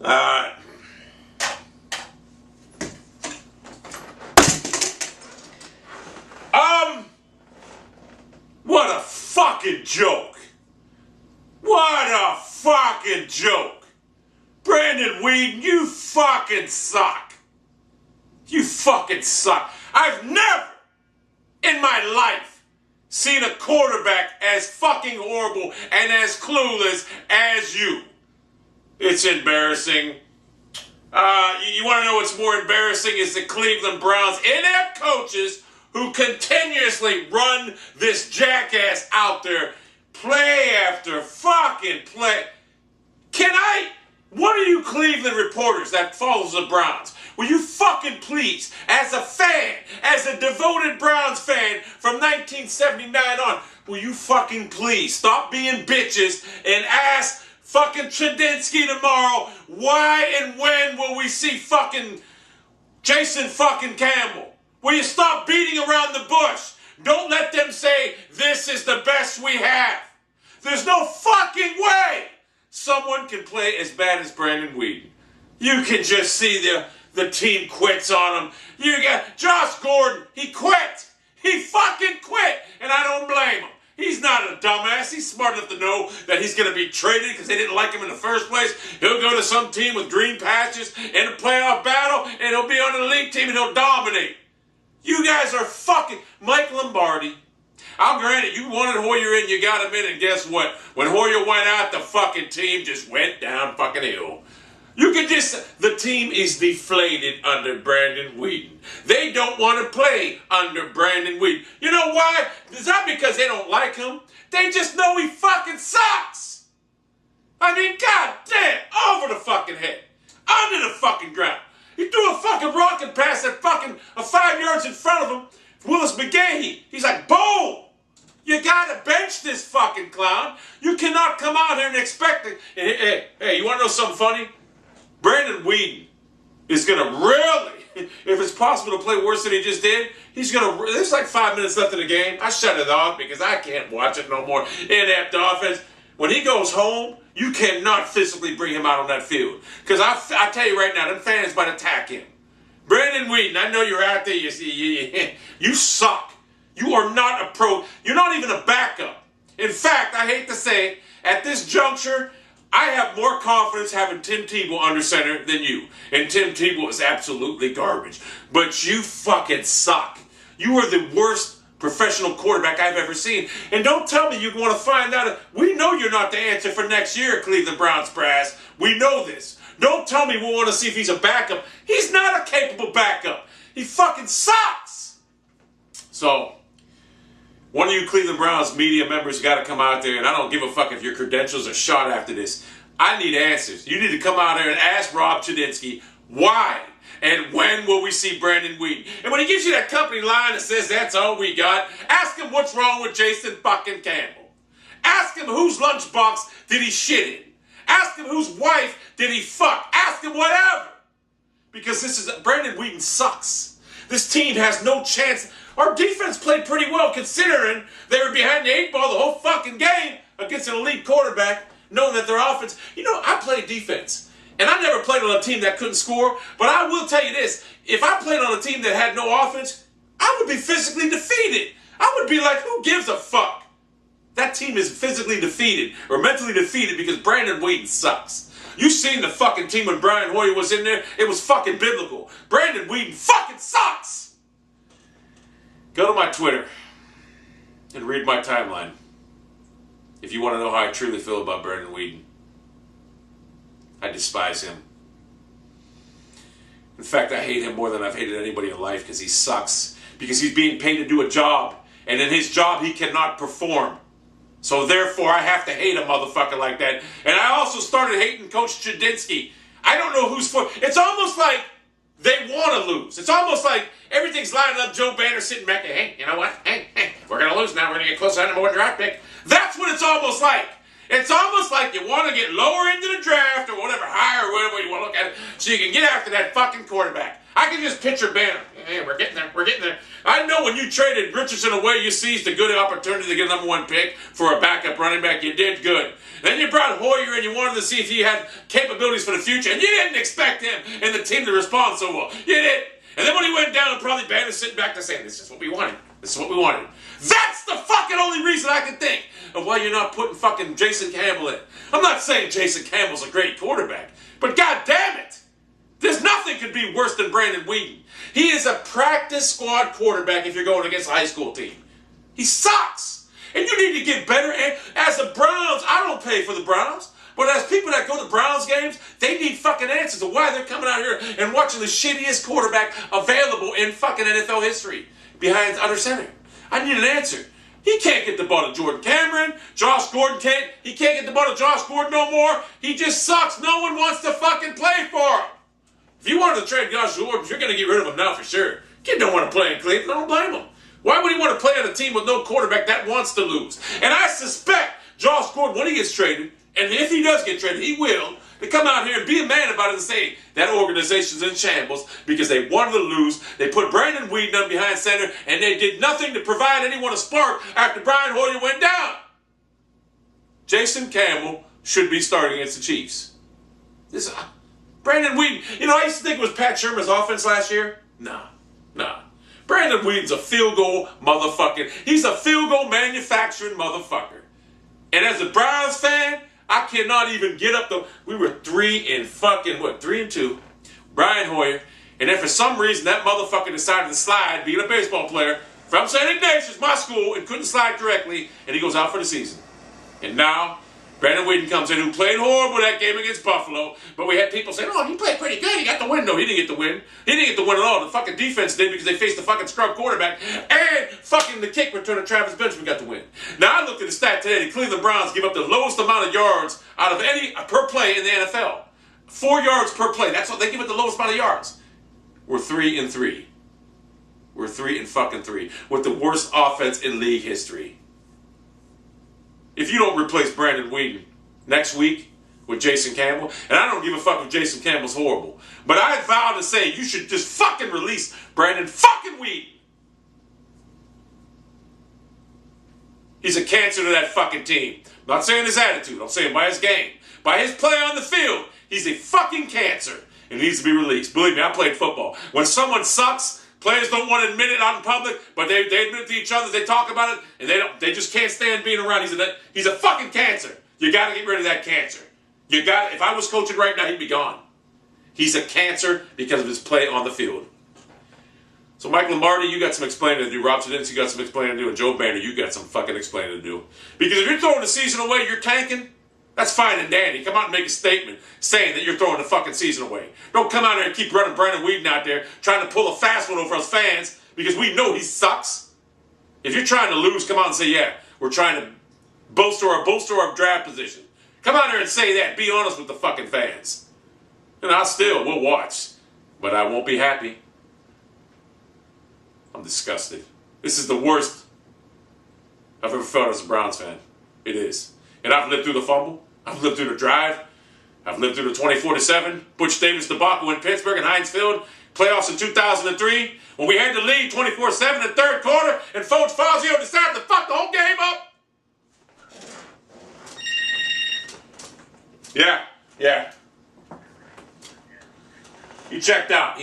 Alright. What a fucking joke. What a fucking joke. Brandon Weeden, you fucking suck. You fucking suck. I've never in my life seen a quarterback as fucking horrible and as clueless as you. It's embarrassing. You want to know what's more embarrassing is the Cleveland Browns inept coaches who continuously run this jackass out there play after fucking play. One of you Cleveland reporters that follows the Browns, will you fucking please, as a fan, as a devoted Browns fan from 1979 on, will you fucking please stop being bitches and ask fucking Chudinski tomorrow why and when will we see fucking Jason fucking Campbell? Will you stop beating around the bush? Don't let them say this is the best we have. There's no fucking way someone can play as bad as Brandon Weeden. You can just see the team quits on him. You got Josh Gordon, he quit. He fucking quit, and I don't blame him. He's not a dumbass. He's smart enough to know that he's going to be traded because they didn't like him in the first place. He'll go to some team with green pastures in a playoff battle, and he'll be on an elite team, and he'll dominate. You guys are fucking Mike Lombardi. I'll grant it, you wanted Hoyer in, you got him in, and guess what? When Hoyer went out, the fucking team just went down fucking hill. The team is deflated under Brandon Weeden. They don't want to play under Brandon Weeden. You know why? It's not because they don't like him. They just know he fucking sucks. I mean, god damn, over the fucking head. Under the fucking ground. He threw a fucking rocket pass at fucking 5 yards in front of him. Willis McGahee. He's like, boom! You gotta bench this fucking clown. You cannot come out here and expect it. Hey, you wanna know something funny? Brandon Weeden is gonna really, if it's possible to play worse than he just did, there's like 5 minutes left in the game. I shut it off because I can't watch it no more. Inept offense. When he goes home, you cannot physically bring him out on that field. Because I tell you right now, them fans might attack him. Brandon Weeden, I know you're out there. You suck. You are not a pro. You're not even a backup. In fact, I hate to say, at this juncture, I have more confidence having Tim Tebow under center than you. And Tim Tebow is absolutely garbage. But you fucking suck. You are the worst professional quarterback I've ever seen. And don't tell me you want to find out. We know you're not the answer for next year, Cleveland Browns brass. We know this. Don't tell me we want to see if he's a backup. He's not a capable backup. He fucking sucks. So, one of you Cleveland Browns media members got to come out there, and I don't give a fuck if your credentials are shot after this. I need answers. You need to come out here and ask Rob Chudinski why and when will we see Brandon Weeden. And when he gives you that company line that says that's all we got, ask him what's wrong with Jason fucking Campbell. Ask him whose lunchbox did he shit in. Ask him whose wife did he fuck. Ask him whatever. Because Brandon Weeden sucks. This team has no chance. Our defense played pretty well considering they were behind the 8 ball the whole fucking game against an elite quarterback, knowing that their offense. You know, I played defense. And I never played on a team that couldn't score. But I will tell you this. If I played on a team that had no offense, I would be physically defeated. I would be like, who gives a fuck? That team is physically defeated or mentally defeated because Brandon Weeden sucks. You seen the fucking team when Brian Hoyer was in there? It was fucking biblical. Brandon Weeden fucking sucks. Go to my Twitter and read my timeline if you want to know how I truly feel about Brandon Weeden. I despise him. In fact, I hate him more than I've hated anybody in life because he sucks. Because he's being paid to do a job. And in his job, he cannot perform. So therefore, I have to hate a motherfucker like that. And I also started hating Coach Chudinski. I don't know who's for. It's almost like they want to lose. It's almost like everything's lining up. Joe Banner sitting back there. Hey, you know what? Hey, we're going to lose now. We're going to get close to the number 1 draft pick. That's what it's almost like. It's almost like you want to get lower into the draft or whatever, higher or whatever you want to look at it, so you can get after that fucking quarterback. I I can just picture Banner. Hey, we're getting there. We're getting there. I know when you traded Richardson away, you seized a good opportunity to get a #1 pick for a backup running back. You did good. Then you brought Hoyer and you wanted to see if he had capabilities for the future, and you didn't expect him and the team to respond so well. You did. And then when he went down, probably Banner's sitting back there saying, this is what we wanted. This is what we wanted. That's the fucking only reason I can think of why you're not putting fucking Jason Campbell in. I'm not saying Jason Campbell's a great quarterback, but god damn it, there's nothing could be worse than Brandon Weeden. He is a practice squad quarterback if you're going against a high school team. He sucks. And you need to get better. And as the Browns, I don't pay for the Browns. But as people that go to Browns games, they need fucking answers to why they're coming out here and watching the shittiest quarterback available in fucking NFL history behind under center. I need an answer. He can't get the ball to Jordan Cameron. Josh Gordon can't. He can't get the ball to Josh Gordon no more. He just sucks. No one wants to fucking play for him. If you wanted to trade Josh Gordon, you're going to get rid of him now for sure. Kid don't want to play in Cleveland. I don't blame him. Why would he want to play on a team with no quarterback that wants to lose? And I suspect Josh Gordon, when he gets traded, and if he does get traded, he will, to come out here and be a man about it and say that organization's in shambles because they wanted to lose. They put Brandon Weeden behind center, and they did nothing to provide anyone a spark after Brian Hoyer went down. Jason Campbell should be starting against the Chiefs. Brandon Weeden, I used to think it was Pat Shermer's offense last year. Nah. Brandon Weeden's a field goal motherfucker. He's a field goal manufacturing motherfucker. And as a Browns fan, I cannot even get up the... We were 3-2. Brian Hoyer. And then for some reason, that motherfucker decided to slide, being a baseball player, from St. Ignatius, my school, and couldn't slide correctly, and he goes out for the season. And now, Brandon Weeden comes in, who played horrible that game against Buffalo, but we had people saying, oh, he played pretty good, he got the win. No, he didn't get the win. He didn't get the win at all. The fucking defense did because they faced the fucking scrub quarterback, and fucking the kick returner Travis Benjamin got the win. Now, I looked at the stat today, the Cleveland Browns give up the lowest amount of yards out of any per play in the NFL. 4 yards per play. That's what they give it, the lowest amount of yards. We're 3-3. We're 3-3 with the worst offense in league history. If you don't replace Brandon Weeden next week with Jason Campbell, and I don't give a fuck if Jason Campbell's horrible, but I vow to say you should just fucking release Brandon fucking Weeden. He's a cancer to that fucking team. I'm not saying his attitude. I'm saying by his game. By his play on the field, he's a fucking cancer and needs to be released. Believe me, I played football. When someone sucks, players don't want to admit it out in public, but they admit it to each other. They talk about it, and they just can't stand being around. He's a fucking cancer. You got to get rid of that cancer. If I was coaching right now, he'd be gone. He's a cancer because of his play on the field. So Mike Lombardi, you got some explaining to do. Rob Chudinski, you got some explaining to do. And Joe Banner, you got some fucking explaining to do. Because if you're throwing the season away, you're tanking, that's fine and dandy. Come out and make a statement saying that you're throwing the fucking season away. Don't come out there and keep running Brandon Weeden out there trying to pull a fast one over us fans because we know he sucks. If you're trying to lose, come out and say, yeah, we're trying to bolster our draft position. Come out there and say that. Be honest with the fucking fans. And we'll watch. But I won't be happy. I'm disgusted. This is the worst I've ever felt as a Browns fan. It is. And I've lived through the fumble. I've lived through the drive. I've lived through the 24-7 Butch Davis debacle in Pittsburgh and Heinz Field. Playoffs in 2003 when we had the lead 24-7 in the third quarter and Foach Fazio decided to fuck the whole game up. Yeah. He checked out.